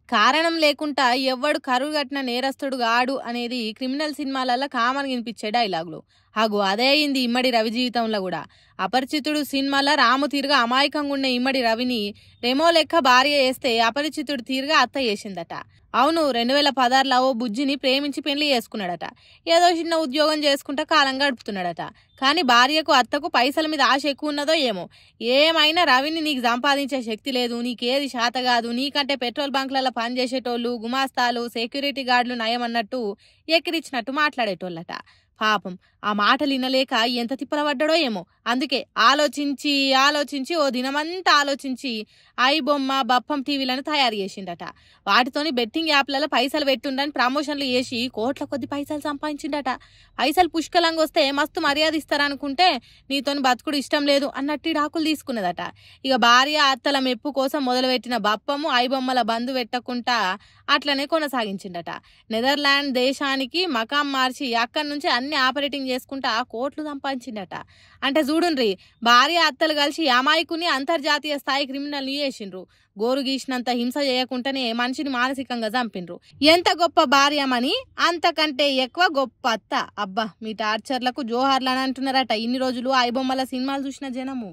కారణం లేకుండా ఎవ్వడు కరువుగట్టిన నేరస్తుడు గాడు అనేది క్రిమినల్ సినిమాలలో కామన్ వినిపించే డైలాగులు. అదే అయింది ఇమ్మడి రవి జీవితంలో కూడా. అపరిచితుడు సినిమాలో రాము తీరుగా అమాయకంగా ఉన్న ఇమ్మడి రవిని రెమో లెక్క భార్య వేస్తే అపరిచితుడు తీరుగా అత్త చేసిందట. అవును, 2016లో ఓ బుజ్జిని ప్రేమించి పెళ్లి చేసుకున్నాడట. ఏదో చిన్న ఉద్యోగం చేసుకుంటా కాలం గడుపుతున్నాడట. కానీ భార్యకు అత్తకు పైసల మీద ఆశ ఎక్కువ ఉన్నదో ఏమో. ఏమైనా రవిని నీకు సంపాదించే శక్తి లేదు, నీకేది శాత కాదు, నీకంటే పెట్రోల్ బంక్లలో పనిచేసేటోళ్ళు, గుమాస్తాలు, సెక్యూరిటీ గార్డులు నయం అన్నట్టు ఎక్కిరిచ్చినట్టు మాట్లాడేటోళ్ళట. పాపం ఆ మాటలు వినలేక ఎంత తిప్పలబడ్డాడో ఏమో. అందుకే ఆలోచించి ఓ దినమంతా ఆలోచించి ఐబొమ్మ, బప్పం టీవీలను తయారు చేసిండట. వాటితోని బెట్టింగ్ యాప్లలో పైసలు పెట్టుండని ప్రమోషన్లు చేసి కోట్ల కొద్ది పైసలు సంపాదించిండట. పైసలు పుష్కలంగా వస్తే మస్తు మర్యాద ఇస్తారనుకుంటే నీతోని బతుకుడు ఇష్టం లేదు అన్నట్టు డాకులు తీసుకున్నదట. ఇక భార్య అత్తల మెప్పు కోసం మొదలుపెట్టిన బప్పము ఐబొమ్మల బంధు పెట్టకుండా అట్లనే కొనసాగించిండట. నెదర్లాండ్ దేశానికి మకాం మార్చి అక్కడి నుంచి అన్ని ఆపరేటింగ్ చేసుకుంటా కోట్లు సంపాదించిండట. అంటే చూడుండ్రి, భార్య అత్తలు కలిసి అమాయకుని అంతర్జాతీయ స్థాయి క్రిమినల్ చేసిండ్రు. గోరు గీసినంత హింస చేయకుండానే మనిషిని మానసికంగా చంపిండ్రు. ఎంత గొప్ప భార్యమని అంతకంటే ఎక్కువ గొప్ప అత్త. అబ్బా, మీ టార్చర్లకు జోహార్లు అని అంటున్నారట ఇన్ని రోజులు ఐబొమ్మల సినిమాలు చూసిన జనము.